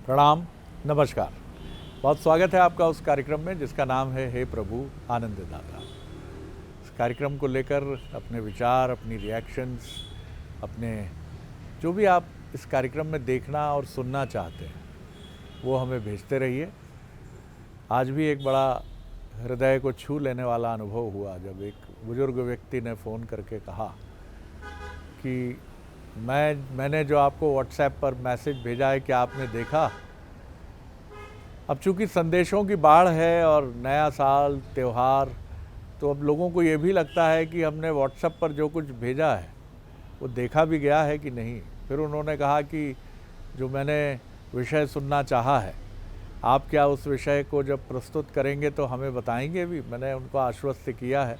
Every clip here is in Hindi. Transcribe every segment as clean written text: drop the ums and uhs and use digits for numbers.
प्रणाम, नमस्कार। बहुत स्वागत है आपका उस कार्यक्रम में जिसका नाम है हे प्रभु आनंददाता। इस कार्यक्रम को लेकर अपने विचार, अपनी रिएक्शंस, अपने जो भी आप इस कार्यक्रम में देखना और सुनना चाहते हैं वो हमें भेजते रहिए। आज भी एक बड़ा हृदय को छू लेने वाला अनुभव हुआ जब एक बुजुर्ग व्यक्ति ने फ़ोन करके कहा कि मैंने जो आपको व्हाट्सएप पर मैसेज भेजा है क्या आपने देखा। अब चूंकि संदेशों की बाढ़ है और नया साल त्यौहार, तो अब लोगों को ये भी लगता है कि हमने व्हाट्सएप पर जो कुछ भेजा है वो देखा भी गया है कि नहीं। फिर उन्होंने कहा कि जो मैंने विषय सुनना चाहा है, आप क्या उस विषय को जब प्रस्तुत करेंगे तो हमें बताएंगे भी। मैंने उनको आश्वस्त किया है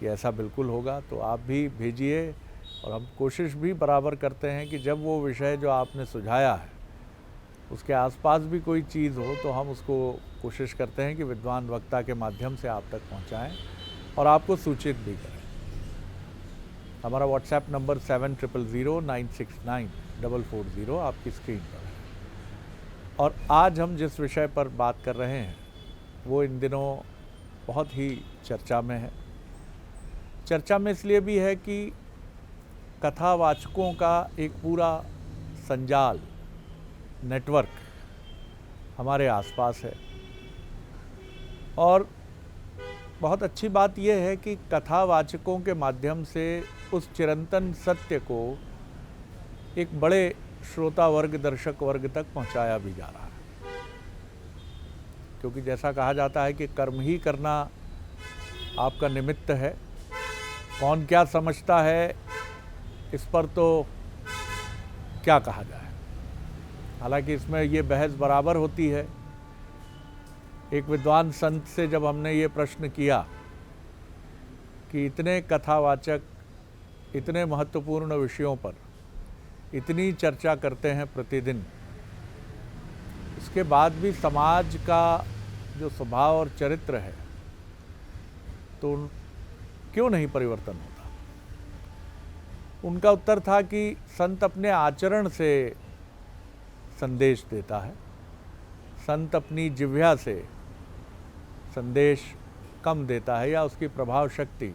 कि ऐसा बिल्कुल होगा, तो आप भी भेजिए। और हम कोशिश भी बराबर करते हैं कि जब वो विषय जो आपने सुझाया है उसके आसपास भी कोई चीज़ हो तो हम उसको कोशिश करते हैं कि विद्वान वक्ता के माध्यम से आप तक पहुंचाएं और आपको सूचित भी करें। हमारा व्हाट्सएप नंबर 7009694440 आपकी स्क्रीन पर है। और आज हम जिस विषय पर बात कर रहे हैं वो इन दिनों बहुत ही चर्चा में है। चर्चा में इसलिए भी है कि कथावाचकों का एक पूरा संजाल, नेटवर्क हमारे आसपास है। और बहुत अच्छी बात यह है कि कथावाचकों के माध्यम से उस चिरंतन सत्य को एक बड़े श्रोता वर्ग, दर्शक वर्ग तक पहुंचाया भी जा रहा है। क्योंकि जैसा कहा जाता है कि कर्म ही करना आपका निमित्त है। कौन क्या समझता है इस पर तो क्या कहा जाए। हालांकि इसमें ये बहस बराबर होती है। एक विद्वान संत से जब हमने ये प्रश्न किया कि इतने कथावाचक इतने महत्वपूर्ण विषयों पर इतनी चर्चा करते हैं प्रतिदिन, इसके बाद भी समाज का जो स्वभाव और चरित्र है तो क्यों नहीं परिवर्तन होता। उनका उत्तर था कि संत अपने आचरण से संदेश देता है। संत अपनी जिह्वा से संदेश कम देता है, या उसकी प्रभाव शक्ति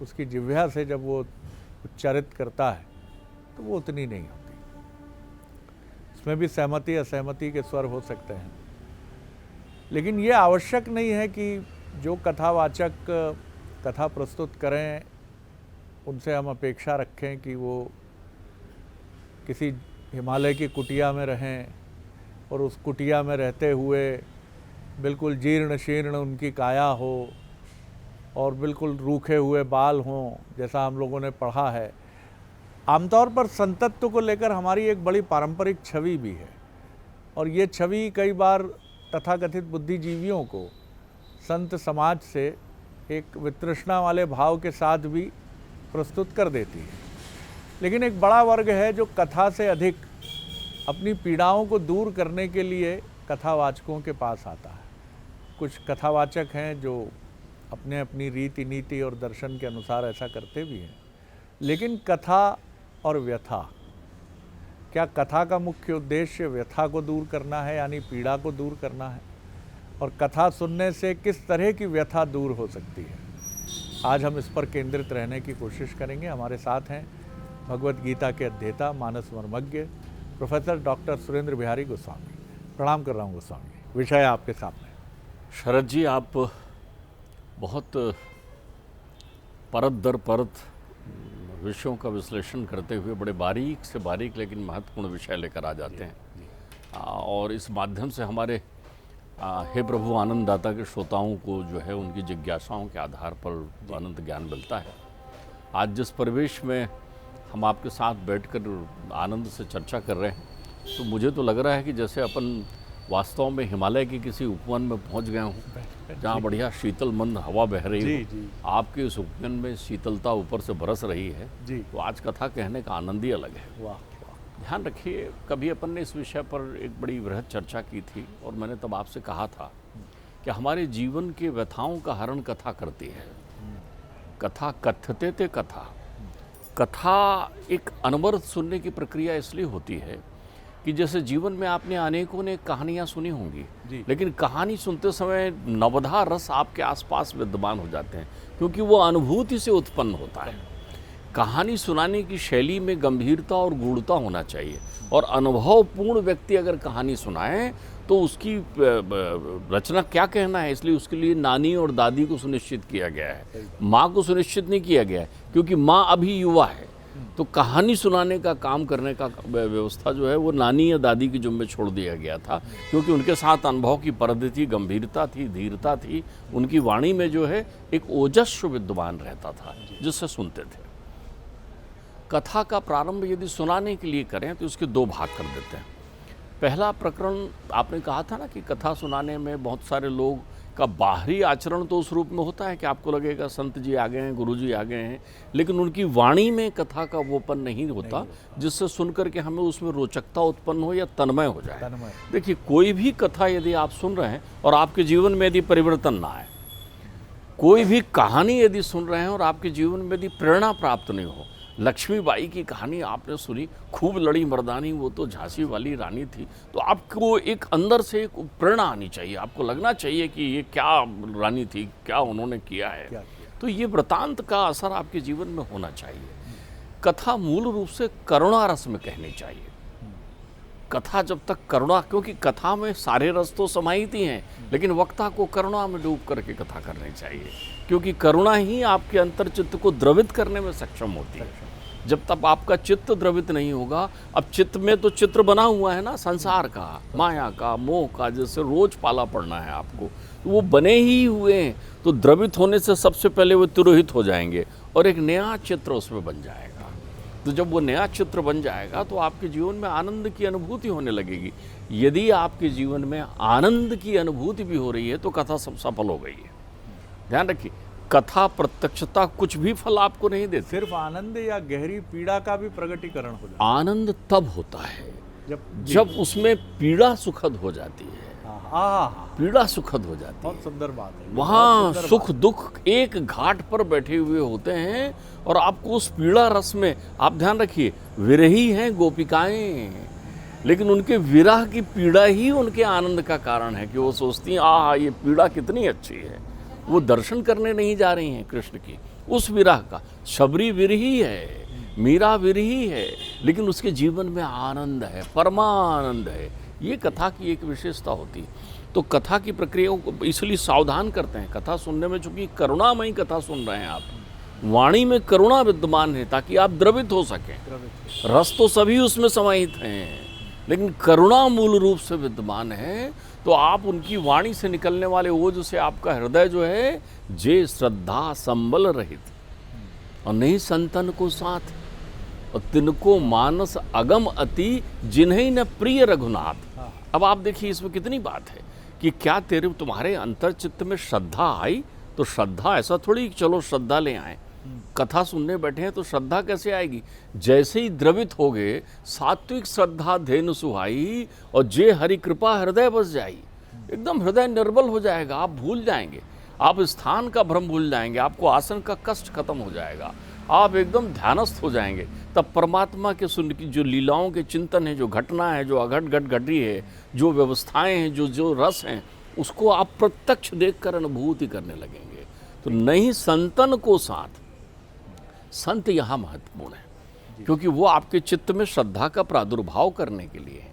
उसकी जिह्वा से जब वो उच्चारित करता है तो वो उतनी नहीं होती। इसमें भी सहमति असहमति के स्वर हो सकते हैं, लेकिन ये आवश्यक नहीं है कि जो कथावाचक कथा प्रस्तुत करें उनसे हम अपेक्षा रखें कि वो किसी हिमालय की कुटिया में रहें और उस कुटिया में रहते हुए बिल्कुल जीर्ण शीर्ण उनकी काया हो और बिल्कुल रूखे हुए बाल हों, जैसा हम लोगों ने पढ़ा है। आमतौर पर संतत्व को लेकर हमारी एक बड़ी पारंपरिक छवि भी है, और ये छवि कई बार तथाकथित बुद्धिजीवियों को संत समाज से एक वितृष्णा वाले भाव के साथ भी प्रस्तुत कर देती है। लेकिन एक बड़ा वर्ग है जो कथा से अधिक अपनी पीड़ाओं को दूर करने के लिए कथावाचकों के पास आता है। कुछ कथावाचक हैं जो अपने अपनी रीति नीति और दर्शन के अनुसार ऐसा करते भी हैं। लेकिन कथा और व्यथा, क्या कथा का मुख्य उद्देश्य व्यथा को दूर करना है, यानी पीड़ा को दूर करना है? और कथा सुनने से किस तरह की व्यथा दूर हो सकती है, आज हम इस पर केंद्रित रहने की कोशिश करेंगे। हमारे साथ हैं भगवत गीता के अध्येता, मानस मर्मज्ञ प्रोफेसर डॉक्टर सुरेंद्र बिहारी गोस्वामी। प्रणाम कर रहा हूँ गोस्वामी जी, विषय आपके सामने। शरद जी, आप बहुत परत दर परत विषयों का विश्लेषण करते हुए बड़े बारीक से बारीक लेकिन महत्वपूर्ण विषय लेकर आ जाते हैं। और इस माध्यम से हमारे हे प्रभु आनंददाता के श्रोताओं को जो है उनकी जिज्ञासाओं के आधार पर अनंत ज्ञान मिलता है। आज जिस परिवेश में हम आपके साथ बैठकर आनंद से चर्चा कर रहे हैं, तो मुझे तो लग रहा है कि जैसे अपन वास्तव में हिमालय के किसी उपवन में पहुंच गए हों, जहाँ बढ़िया शीतल मंद हवा बह रही हो। आपके इस उपवन में शीतलता ऊपर से बरस रही है जी। तो आज कथा कहने का आनंद ही अलग है। वाह। ध्यान रखिए, कभी अपन ने इस विषय पर एक बड़ी वृहद चर्चा की थी और मैंने तब आपसे कहा था कि हमारे जीवन के व्यथाओं का हरण कथा करती है। कथा कथ्यते ते कथा। कथा एक अनवरत सुनने की प्रक्रिया इसलिए होती है कि जैसे जीवन में आपने अनेकों ने कहानियाँ सुनी होंगी, जी। लेकिन कहानी सुनते समय नवधा रस आपके आसपास विद्यमान हो जाते हैं, क्योंकि वो अनुभूति से उत्पन्न होता है। कहानी सुनाने की शैली में गंभीरता और गूढ़ता होना चाहिए, और अनुभवपूर्ण व्यक्ति अगर कहानी सुनाए तो उसकी रचना क्या कहना है, इसलिए उसके लिए नानी और दादी को सुनिश्चित किया गया है, माँ को सुनिश्चित नहीं किया गया है, क्योंकि माँ अभी युवा है। तो कहानी सुनाने का काम करने का व्यवस्था जो है वो नानी या दादी के जुम्मे छोड़ दिया गया था, क्योंकि उनके साथ अनुभव की परत थी, गंभीरता थी, धीरता थी, उनकी वाणी में जो है एक ओजस्व विद्यमान रहता था जिससे सुनते थे। कथा का प्रारंभ यदि सुनाने के लिए करें तो उसके दो भाग कर देते हैं। पहला प्रकरण आपने कहा था ना कि कथा सुनाने में बहुत सारे लोग का बाहरी आचरण तो उस रूप में होता है कि आपको लगेगा संत जी आ गए हैं, गुरु जी आ गए हैं, लेकिन उनकी वाणी में कथा का वोपन नहीं होता जिससे सुनकर के हमें उसमें रोचकता उत्पन्न हो या तन्मय हो जाए। देखिए, कोई भी कथा यदि आप सुन रहे हैं और आपके जीवन में यदि परिवर्तन ना आए, कोई भी कहानी यदि सुन रहे हैं और आपके जीवन में यदि प्रेरणा प्राप्त नहीं हो, लक्ष्मीबाई की कहानी आपने सुनी, खूब लड़ी मर्दानी, वो तो झांसी वाली रानी थी, तो आपको एक अंदर से एक प्रेरणा आनी चाहिए, आपको लगना चाहिए कि ये क्या रानी थी, क्या उन्होंने किया है। तो ये वृतांत का असर आपके जीवन में होना चाहिए। कथा मूल रूप से करुणा रस में कहनी चाहिए। कथा जब तक करुणा, क्योंकि कथा में सारे रस तो समाहित ही हैं, लेकिन वक्ता को करुणा में डूब करके कथा करनी चाहिए, क्योंकि करुणा ही आपके अंतर चित्त को द्रवित करने में सक्षम होती है। जब तक आपका चित्त द्रवित नहीं होगा, अब चित्त में तो चित्र बना हुआ है ना संसार का, माया का, मोह का, जैसे रोज पाला पड़ना है आपको, तो वो बने ही हुए हैं, तो द्रवित होने से सबसे पहले वो तिरोहित हो जाएंगे और एक नया चित्र उसमें बन जाएगा। तो जब वो नया चित्र बन जाएगा तो आपके जीवन में आनंद की अनुभूति होने लगेगी। यदि आपके जीवन में आनंद की अनुभूति भी हो रही है तो कथा सब सफल हो गई है। ध्यान रखिए, कथा प्रत्यक्षता कुछ भी फल आपको नहीं देती। सिर्फ आनंद या गहरी पीड़ा का भी प्रकटीकरण हो जाता आनंद तब होता है है जब उसमें पीड़ा सुखद हो जाती है। हाँ, पीड़ा सुखद हो जाती है। बहुत सुंदर बात है। वहाँ सुख दुख एक घाट पर बैठे हुए होते हैं और आपको उस पीड़ा रस में, आप ध्यान रखिए, विरही हैं गोपिकाएं, लेकिन उनके विरह की पीड़ा ही उनके आनंद का कारण है कि वो सोचती हैं आहा ये पीड़ा कितनी अच्छी है। वो दर्शन करने नहीं जा रही हैं कृष्ण की, उस विरह का। शबरी विरही है, मीरा विरही है, लेकिन उसके जीवन में आनंद है, परमानंद है। ये कथा की एक विशेषता होती है। तो कथा की प्रक्रिया को इसलिए सावधान करते हैं कथा सुनने में, चूंकि करुणामयी कथा सुन रहे हैं आप, वाणी में करुणा विद्यमान है ताकि आप द्रवित हो सकें। रस तो सभी उसमें समाहित हैं, लेकिन करुणा मूल रूप से विद्यमान है, तो आप उनकी वाणी से निकलने वाले ओज से आपका हृदय जो है जे श्रद्धा संबल रहित, और नहीं संतन को साथ, और तिनको मानस अगम अति जिन्हें न प्रिय रघुनाथ। अब आप देखिए इसमें कितनी बात है कि क्या तेरे तुम्हारे अंतर चित्त में श्रद्धा आई, तो श्रद्धा ऐसा थोड़ी चलो श्रद्धा ले आए, कथा सुनने बैठे हैं तो श्रद्धा कैसे आएगी। जैसे ही द्रवित हो गए, सात्विक श्रद्धा धेनु सुहाई, और जे हरि कृपा हृदय बस जाई, एकदम हृदय निर्बल हो जाएगा, आप भूल जाएंगे, आप स्थान का भ्रम भूल जाएंगे, आपको आसन का कष्ट खत्म हो जाएगा, आप एकदम ध्यानस्थ हो जाएंगे। तब परमात्मा के सुन की जो लीलाओं के चिंतन है, जो घटना है, जो अघट घट घट रही है, जो व्यवस्थाएं हैं, जो रस हैं, उसको आप प्रत्यक्ष देखकर अनुभूति करने लगेंगे। तो नहीं संतन को साथ, संत यहाँ महत्वपूर्ण है, क्योंकि वो आपके चित्त में श्रद्धा का प्रादुर्भाव करने के लिए है।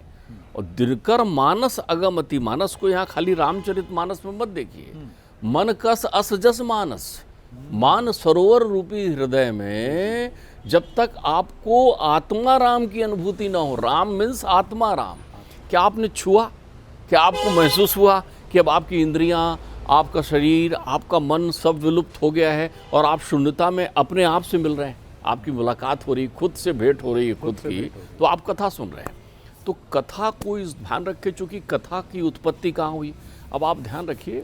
और दिनकर मानस अगमति, मानस को यहाँ खाली रामचरित मानस में मत देखिए, मन कस अस जस मानस, मान सरोवर रूपी हृदय में जब तक आपको आत्मा राम की अनुभूति ना हो, राम मीन्स आत्मा राम, क्या आपने छुआ, क्या आपको महसूस हुआ कि अब आपकी इंद्रियां, आपका शरीर, आपका मन सब विलुप्त हो गया है और आप शून्यता में अपने आप से मिल रहे हैं, आपकी मुलाकात हो रही, खुद से भेंट हो रही है खुद की, तो आप कथा सुन रहे हैं। तो कथा को इस ध्यान रखे, चूँकि कथा की उत्पत्ति कहाँ हुई। अब आप ध्यान रखिए,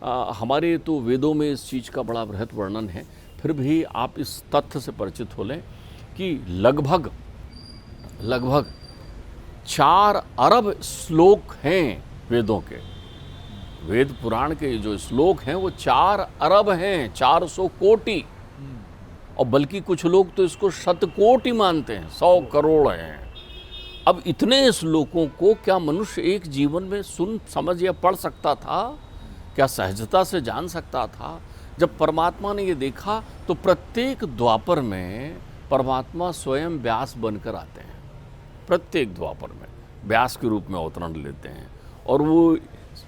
हमारे तो वेदों में इस चीज़ का बड़ा बृहत वर्णन है, फिर भी आप इस तथ्य से परिचित हो लें कि लगभग 4 अरब श्लोक हैं वेदों के। वेद पुराण के जो श्लोक हैं वो 4 अरब हैं, 400 कोटि, और बल्कि कुछ लोग तो इसको 100 कोटि मानते हैं, 100 करोड़ हैं। अब इतने श्लोकों को क्या मनुष्य एक जीवन में सुन समझ या पढ़ सकता था? क्या सहजता से जान सकता था? जब परमात्मा ने ये देखा तो प्रत्येक द्वापर में परमात्मा स्वयं व्यास बनकर आते हैं। प्रत्येक द्वापर में व्यास के रूप में अवतरण लेते हैं और वो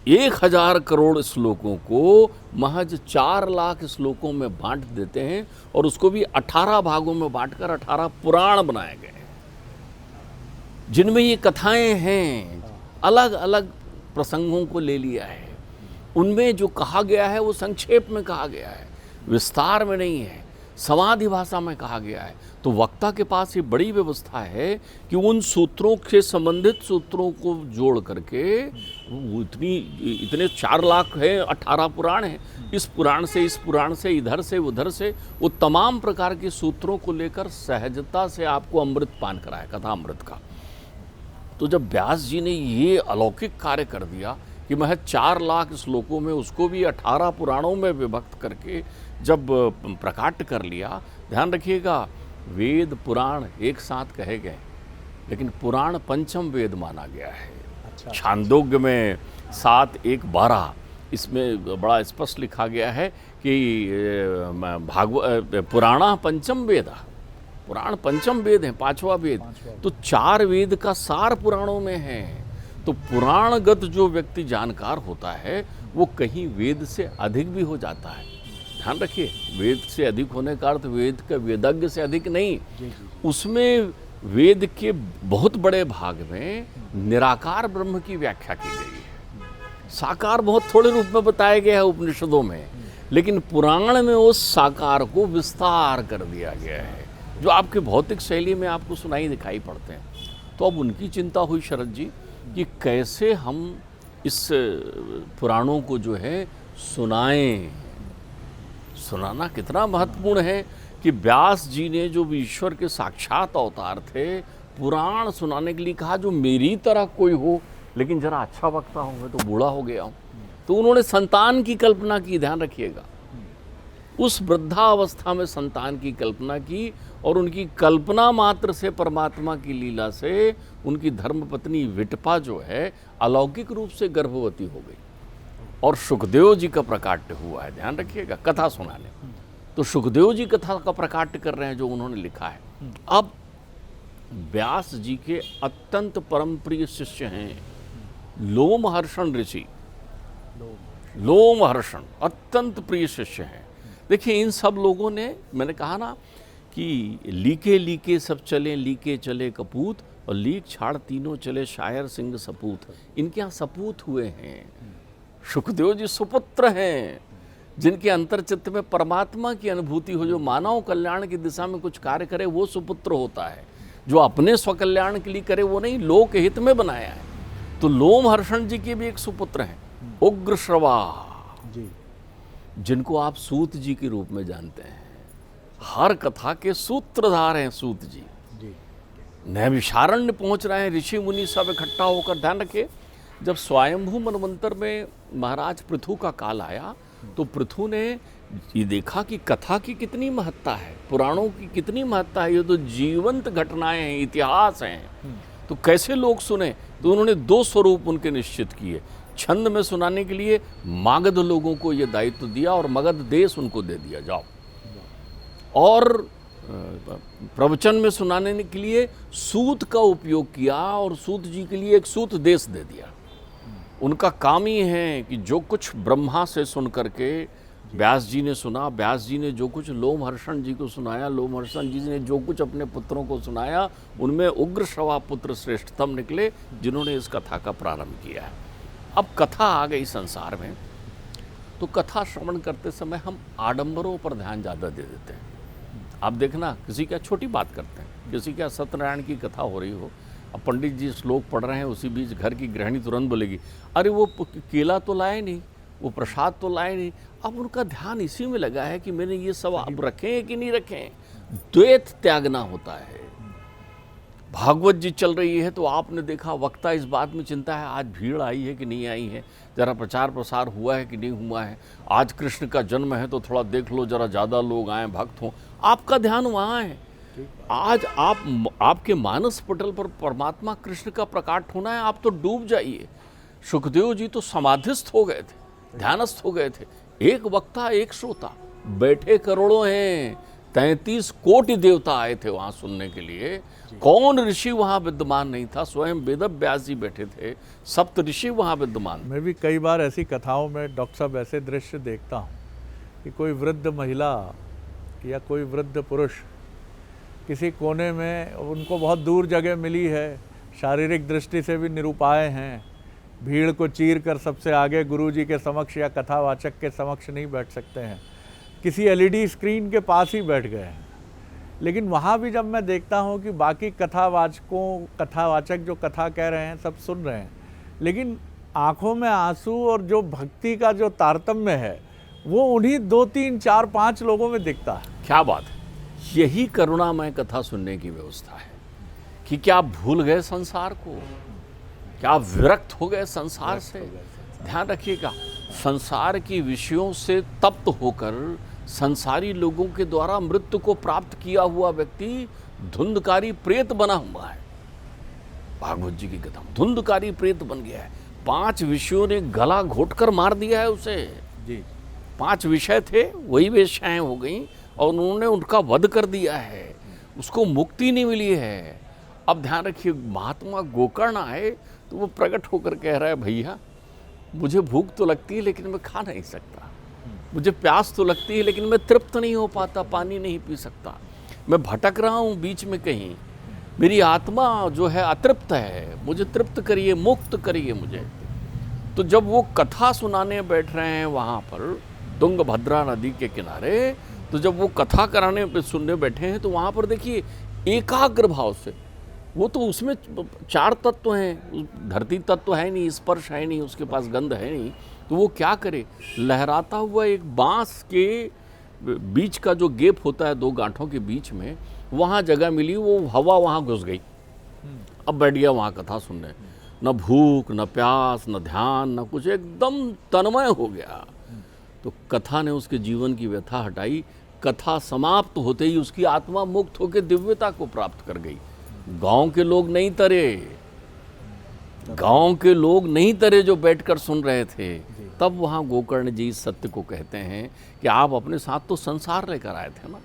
1000 करोड़ श्लोकों को महज 4 लाख श्लोकों में बांट देते हैं और उसको भी 18 भागों में बांटकर 18 पुराण बनाए गए हैं, जिनमें ये कथाएं हैं। अलग अलग प्रसंगों को ले लिया है, उनमें जो कहा गया है वो संक्षेप में कहा गया है, विस्तार में नहीं है, समाधि भाषा में कहा गया है। तो वक्ता के पास ये बड़ी व्यवस्था है कि उन सूत्रों से संबंधित सूत्रों को जोड़ करके वो इतने 4 लाख है, 18 पुराण हैं, इस पुराण से इस पुराण से इधर से उधर से वो तमाम प्रकार के सूत्रों को लेकर सहजता से आपको अमृत पान कराया, कथा अमृत का। तो जब व्यास जी ने ये अलौकिक कार्य कर दिया कि महज 4 लाख श्लोकों में उसको भी 18 पुराणों में विभक्त करके जब प्रकाट कर लिया, ध्यान रखिएगा वेद पुराण एक साथ कहे गए, लेकिन पुराण पंचम वेद माना गया है। छांदोग्य में 7, 1, 12 इसमें बड़ा स्पष्ट लिखा गया है कि पुराणा पंचम वेद, पुराण पंचम वेद है, 5वां वेद। तो 4 वेद का सार पुराणों में है। तो पुराणगत जो व्यक्ति जानकार होता है वो कहीं वेद से अधिक भी हो जाता है। ध्यान रखिए, वेद से अधिक होने का अर्थ वेद का वेदज्ञ से अधिक नहीं, उसमें वेद के बहुत बड़े भाग में निराकार ब्रह्म की व्याख्या की गई है। साकार बहुत थोड़े रूप में बताया गया है उपनिषदों में, लेकिन पुराण में उस साकार को विस्तार कर दिया गया है, जो आपके भौतिक शैली में आपको सुनाई दिखाई पड़ते हैं। तो अब उनकी चिंता हुई शरद जी कि कैसे हम इस पुराणों को जो है सुनाएं। सुनाना कितना महत्वपूर्ण है कि व्यास जी ने जो ईश्वर के साक्षात अवतार थे, पुराण सुनाने के लिए कहा जो मेरी तरह कोई हो लेकिन जरा अच्छा वक्ता हो, मैं तो बूढ़ा हो गया हूँ। तो उन्होंने संतान की कल्पना की, ध्यान रखिएगा, उस वृद्धावस्था में संतान की कल्पना की और उनकी कल्पना मात्र से परमात्मा की लीला से उनकी धर्मपत्नी विटपा जो है अलौकिक रूप से गर्भवती हो गई और सुखदेव जी का प्रकाट्य हुआ है। ध्यान रखिएगा, कथा सुनाने। तो सुखदेव जी कथा का प्रकाट्य कर रहे हैं जो उन्होंने लिखा है। अब व्यास जी के अत्यंत परम प्रिय शिष्य हैं लोमहर्षण ऋषि। लोमहर्षण अत्यंत प्रिय शिष्य हैं। देखिए, इन सब लोगों ने, मैंने कहा ना कि लीके लीके सब चले, लीके चले कपूत और लीक छाड़ तीनों चले शायर सिंह सपूत। इनके यहाँ सपूत हुए हैं। सुखदेव जी सुपुत्र हैं, जिनके अंतर्चित्त में परमात्मा की अनुभूति हो, जो मानव कल्याण की दिशा में कुछ कार्य करे वो सुपुत्र होता है। जो अपने स्वकल्याण के लिए करे वो नहीं, लोक हित में बनाया है। तो लोमहर्षण जी के भी एक सुपुत्र हैं उग्रश्रवा जी, जिनको आप सूत जी के रूप में जानते हैं। हर कथा के सूत्रधार हैं सूत जी। नैमिषारण्य पहुंच रहे हैं, ऋषि मुनि सब इकट्ठा होकर। ध्यान रखिए, जब स्वयंभू मनवंतर में महाराज पृथु का काल आया तो पृथु ने ये देखा कि कथा की कितनी महत्ता है, पुराणों की कितनी महत्ता है, ये तो जीवंत घटनाएं हैं, इतिहास हैं। तो कैसे लोग सुने? तो उन्होंने 2 स्वरूप उनके निश्चित किए। छंद में सुनाने के लिए मागध लोगों को ये दायित्व दिया और मगध देश उनको दे दिया, जाओ। और प्रवचन में सुनाने के लिए सूत का उपयोग किया और सूत जी के लिए एक सूत देश दे दिया। उनका काम ही है कि जो कुछ ब्रह्मा से सुन करके व्यास जी ने सुना, व्यास जी ने जो कुछ लोमहर्षण जी को सुनाया, लोमहर्षण जी ने जो कुछ अपने पुत्रों को सुनाया, उनमें उग्रश्रवा पुत्र श्रेष्ठतम निकले, जिन्होंने इस कथा का प्रारंभ किया है। अब कथा आ गई संसार में, तो कथा श्रवण करते समय हम आडंबरों पर ध्यान ज़्यादा दे देते हैं। आप देखना, किसी क्या छोटी बात करते हैं, किसी क्या सत्यनारायण की कथा हो रही हो, अब पंडित जी श्लोक पढ़ रहे हैं, उसी बीच घर की गृहिणी तुरंत बोलेगी, अरे वो केला तो लाए नहीं, वो प्रसाद तो लाए नहीं। अब उनका ध्यान इसी में लगा है कि मैंने ये सब अब रखें कि नहीं रखें। द्वैत त्यागना होता है। भागवत जी चल रही है तो आपने देखा वक्ता इस बात में चिंता है, आज भीड़ आई है कि नहीं आई है, जरा प्रचार प्रसार हुआ है कि नहीं हुआ है, आज कृष्ण का जन्म है तो थोड़ा देख लो, जरा ज़्यादा लोग आए, भक्त हों। आपका ध्यान वहाँ है। आज आपके मानस पटल पर परमात्मा कृष्ण का प्रकाट होना है, आप तो डूब जाइए। सुखदेव जी तो समाधिस्थ हो गए थे, ध्यानस्थ हो गए थे। एक वक्ता एक श्रोता, बैठे करोड़ों हैं, 33 कोटि देवता आए थे वहां सुनने के लिए। कौन ऋषि वहां विद्यमान नहीं था? स्वयं वेद व्यास जी बैठे थे, सप्त ऋषि वहां विद्यमान। मैं भी कई बार ऐसी कथाओं में डॉक्टर साहब ऐसे दृश्य देखता हूँ कि कोई वृद्ध महिला या कोई वृद्ध पुरुष किसी कोने में, उनको बहुत दूर जगह मिली है, शारीरिक दृष्टि से भी निरुपाय हैं, भीड़ को चीर कर सबसे आगे गुरुजी के समक्ष या कथावाचक के समक्ष नहीं बैठ सकते हैं, किसी एलईडी स्क्रीन के पास ही बैठ गए हैं। लेकिन वहाँ भी जब मैं देखता हूँ कि बाकी कथावाचक जो कथा कह रहे हैं सब सुन रहे हैं, लेकिन आँखों में आंसू और जो भक्ति का जो तारतम्य है वो उन्हीं 2, 3, 4, 5 लोगों में दिखता है। क्या बात है! यही करुणामय कथा सुनने की व्यवस्था है कि क्या आप भूल गए संसार को, क्या आप विरक्त हो गए संसार से। ध्यान रखिएगा, संसार की विषयों से तप्त होकर संसारी लोगों के द्वारा मृत्यु को प्राप्त किया हुआ व्यक्ति धुंधकारी प्रेत बना हुआ है। भागवत जी की कथा, धुंधकारी प्रेत बन गया है। 5 विषयों ने गला घोटकर मार दिया है उसे जी। 5 विषय थे, वही वेश्याएं हो गई और उन्होंने उनका वध कर दिया है, उसको मुक्ति नहीं मिली है। अब ध्यान रखिए, महात्मा गोकर्ण आए तो वो प्रकट होकर कह रहा है, भैया मुझे भूख तो लगती है लेकिन मैं खा नहीं सकता, मुझे प्यास तो लगती है लेकिन मैं तृप्त नहीं हो पाता, पानी नहीं पी सकता, मैं भटक रहा हूँ बीच में कहीं, मेरी आत्मा जो है अतृप्त है, मुझे तृप्त करिए, मुक्त करिए मुझे। तो जब वो कथा सुनाने बैठ रहे हैं वहाँ पर तुंगभद्रा नदी के किनारे, तो जब वो कथा कराने पे सुनने बैठे हैं तो वहाँ पर देखिए एकाग्र भाव से, वो तो उसमें 4 तत्व हैं, धरती तत्व है नहीं, स्पर्श है नहीं, उसके पास गंध है नहीं, तो वो क्या करे, लहराता हुआ एक बांस के बीच का जो गेप होता है 2 गांठों के बीच में, वहाँ जगह मिली, वो हवा वहाँ घुस गई। अब बैठ गया वहाँ कथा सुनने, न भूख न प्यास न ध्यान न कुछ, एकदम तन्मय हो गया। तो कथा ने उसके जीवन की व्यथा हटाई। कथा समाप्त होते ही उसकी आत्मा मुक्त होकर दिव्यता को प्राप्त कर गई। गांव के लोग नहीं तरे, गांव के लोग नहीं तरे जो बैठकर सुन रहे थे। तब वहाँ गोकर्ण जी इस सत्य को कहते हैं कि आप अपने साथ तो संसार लेकर आए थे ना,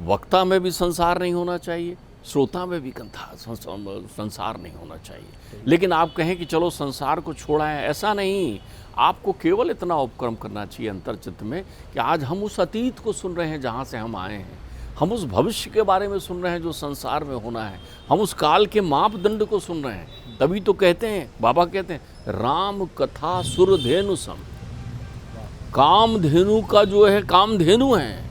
वक्ता में भी संसार नहीं होना चाहिए, श्रोता में भी संसार नहीं होना चाहिए। लेकिन आप कहें कि चलो संसार को छोड़ा है, ऐसा नहीं। आपको केवल इतना उपक्रम करना चाहिए अंतर्चित्त में कि आज हम उस अतीत को सुन रहे हैं जहाँ से हम आए हैं, हम उस भविष्य के बारे में सुन रहे हैं जो संसार में होना है, हम उस काल के मापदंड को सुन रहे हैं। तभी तो कहते हैं, बाबा कहते हैं, राम कथा सुरधेनु सम। कामधेनु का जो है, कामधेनु है,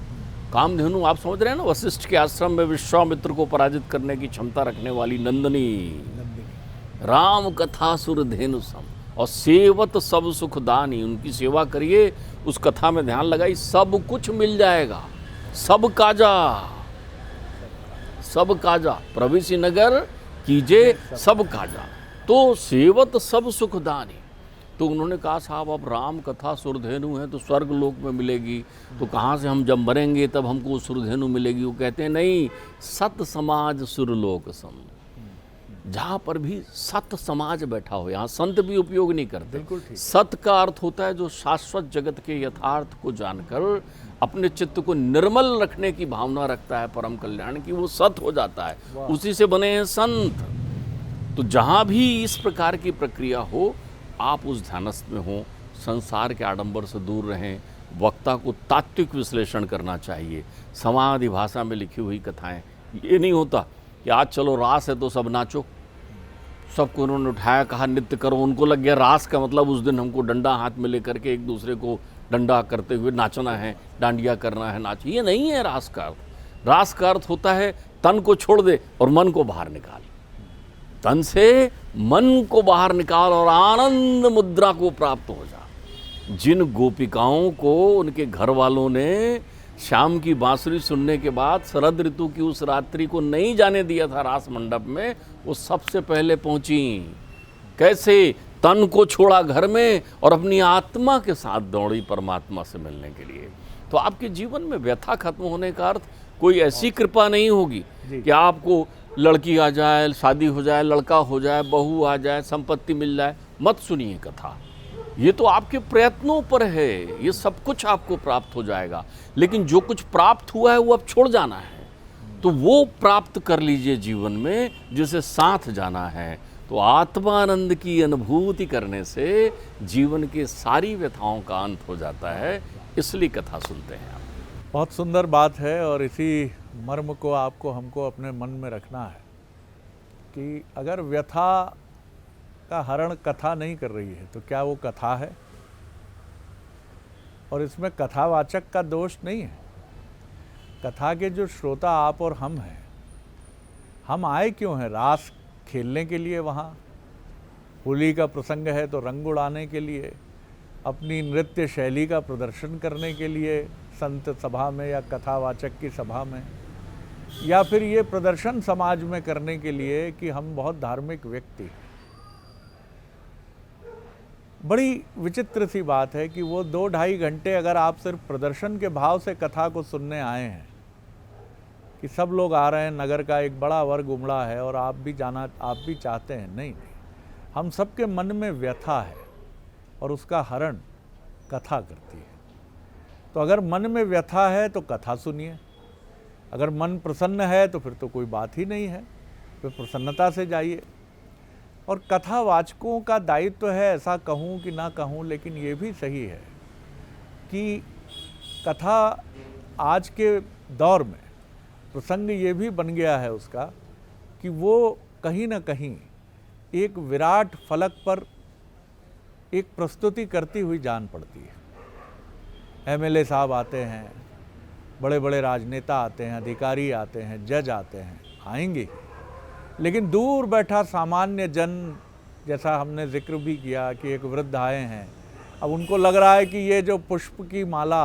कामधेनु आप समझ रहे हैं ना, वशिष्ठ के आश्रम में विश्वामित्र को पराजित करने की क्षमता रखने वाली नंदिनी, राम कथा सुरधेनु सम। और सेवत सब सुखदानी, उनकी सेवा करिए, उस कथा में ध्यान लगाई, सब कुछ मिल जाएगा, सब काजा, सब काजा, प्रवेशी नगर कीजे सब काजा, तो सेवत सब सुखदानी। तो उन्होंने कहा, साहब अब राम कथा सुरधेनु है तो स्वर्ग लोक में मिलेगी, तो कहाँ से हम जब मरेंगे तब हमको सुरधेनु मिलेगी? वो कहते हैं नहीं, सत समाज सुरलोक सम। जहाँ पर भी सत समाज बैठा हो, यहाँ संत भी उपयोग नहीं करते। सत का अर्थ होता है जो शाश्वत जगत के यथार्थ को जानकर अपने चित्त को निर्मल रखने की भावना रखता है, परम कल्याण की, वो सत हो जाता है, उसी से बने हैं संत। तो जहाँ भी इस प्रकार की प्रक्रिया हो, आप उस ध्यानस्थ में हो, संसार के आडंबर से दूर रहें। वक्ता को तात्विक विश्लेषण करना चाहिए। समाधि भाषा में लिखी हुई कथाएं, ये नहीं होता कि आज चलो रास है तो सब नाचो, सबको उन्होंने उठाया, कहा नृत्य करो, उनको लग गया रास का मतलब उस दिन हमको डंडा हाथ में लेकर के एक दूसरे को डंडा करते हुए नाचना है, डांडिया करना है, नाच। ये नहीं है रास का अर्थ। रास का अर्थ होता है तन को छोड़ दे और मन को बाहर निकाल, तन से मन को बाहर निकाल और आनंद मुद्रा को प्राप्त हो जा। जिन गोपिकाओं को उनके घर वालों ने शाम की बांसुरी सुनने के बाद शरद ऋतु की उस रात्रि को नहीं जाने दिया था रास मंडप में, वो सबसे पहले पहुंची। कैसे? तन को छोड़ा घर में और अपनी आत्मा के साथ दौड़ी परमात्मा से मिलने के लिए। तो आपके जीवन में व्यथा खत्म होने का अर्थ कोई ऐसी कृपा नहीं होगी जी। कि आपको लड़की आ जाए, शादी हो जाए, लड़का हो जाए, बहू आ जाए, संपत्ति मिल जाए। मत सुनिए कथा, ये तो आपके प्रयत्नों पर है, ये सब कुछ आपको प्राप्त हो जाएगा। लेकिन जो कुछ प्राप्त हुआ है वो अब छोड़ जाना है, तो वो प्राप्त कर लीजिए जीवन में जिसे साथ जाना है। तो आत्मानंद की अनुभूति करने से जीवन की सारी व्यथाओं का अंत हो जाता है। इसलिए कथा सुनते हैं आप। बहुत सुंदर बात है और इसी मर्म को आपको हमको अपने मन में रखना है कि अगर व्यथा का हरण कथा नहीं कर रही है तो क्या वो कथा है? और इसमें कथावाचक का दोष नहीं है। कथा के जो श्रोता आप और हम हैं, हम आए क्यों हैं? रास खेलने के लिए, वहाँ होली का प्रसंग है तो रंग उड़ाने के लिए, अपनी नृत्य शैली का प्रदर्शन करने के लिए संत सभा में या कथावाचक की सभा में, या फिर ये प्रदर्शन समाज में करने के लिए कि हम बहुत धार्मिक व्यक्ति। बड़ी विचित्र सी बात है कि वो 2-2.5 घंटे अगर आप सिर्फ प्रदर्शन के भाव से कथा को सुनने आए हैं कि सब लोग आ रहे हैं, नगर का एक बड़ा वर्ग उमड़ा है और आप भी जाना, आप भी चाहते हैं, नहीं, हम सबके मन में व्यथा है और उसका हरण कथा करती है। तो अगर मन में व्यथा है तो कथा सुनिए, अगर मन प्रसन्न है तो फिर तो कोई बात ही नहीं है, फिर प्रसन्नता से जाइए। और कथावाचकों का दायित्व है, ऐसा कहूँ कि ना कहूँ, लेकिन ये भी सही है कि कथा आज के दौर में प्रसंग ये भी बन गया है उसका कि वो कहीं ना कहीं एक विराट फलक पर एक प्रस्तुति करती हुई जान पड़ती है। एमएलए साहब आते हैं, बड़े बड़े राजनेता आते हैं, अधिकारी आते हैं, जज आते हैं, आएंगे, लेकिन दूर बैठा सामान्य जन, जैसा हमने जिक्र भी किया कि एक वृद्ध आए हैं, अब उनको लग रहा है कि ये जो पुष्प की माला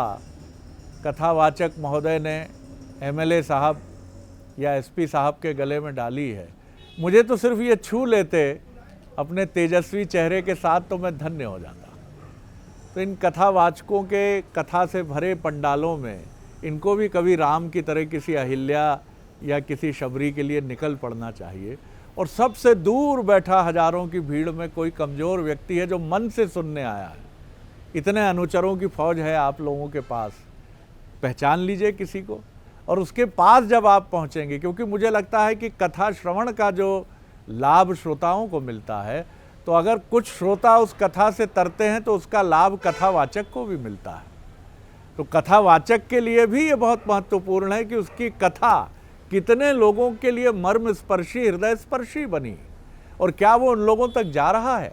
कथावाचक महोदय ने एमएलए साहब या एसपी साहब के गले में डाली है, मुझे तो सिर्फ ये छू लेते अपने तेजस्वी चेहरे के साथ तो मैं धन्य हो जाता। तो इन कथावाचकों के कथा से भरे पंडालों में इनको भी कभी राम की तरह किसी अहिल्या या किसी शबरी के लिए निकल पड़ना चाहिए। और सबसे दूर बैठा हजारों की भीड़ में कोई कमज़ोर व्यक्ति है जो मन से सुनने आया है। इतने अनुचरों की फौज है आप लोगों के पास, पहचान लीजिए किसी को और उसके पास जब आप पहुंचेंगे, क्योंकि मुझे लगता है कि कथा श्रवण का जो लाभ श्रोताओं को मिलता है, तो अगर कुछ श्रोता उस कथा से तरते हैं तो उसका लाभ कथावाचक को भी मिलता है। तो कथावाचक के लिए भी ये बहुत महत्वपूर्ण है कि उसकी कथा कितने लोगों के लिए मर्म स्पर्शी, हृदय स्पर्शी बनी और क्या वो उन लोगों तक जा रहा है।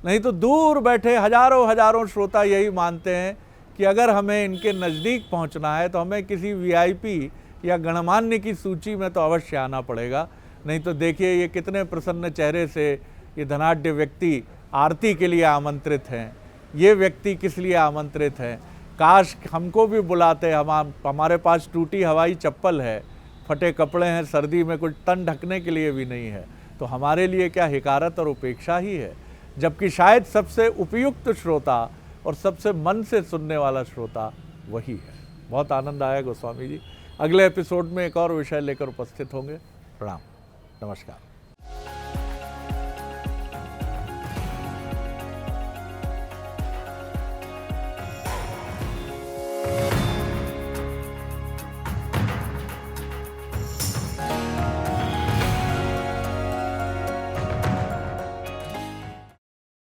नहीं तो दूर बैठे हजारों श्रोता यही मानते हैं कि अगर हमें इनके नज़दीक पहुंचना है तो हमें किसी वीआईपी या गणमान्य की सूची में तो अवश्य आना पड़ेगा। नहीं तो देखिए ये कितने प्रसन्न चेहरे से ये धनाढ्य व्यक्ति आरती के लिए आमंत्रित हैं, ये व्यक्ति किस लिए आमंत्रित हैं। काश हमको भी बुलाते, हमारे पास टूटी हवाई चप्पल है, फटे कपड़े हैं, सर्दी में कुछ तन ढकने के लिए भी नहीं है, तो हमारे लिए क्या हिकारत और उपेक्षा ही है। जबकि शायद सबसे उपयुक्त श्रोता और सबसे मन से सुनने वाला श्रोता वही है। बहुत आनंद आया गोस्वामी जी। अगले एपिसोड में एक और विषय लेकर उपस्थित होंगे। प्रणाम, नमस्कार।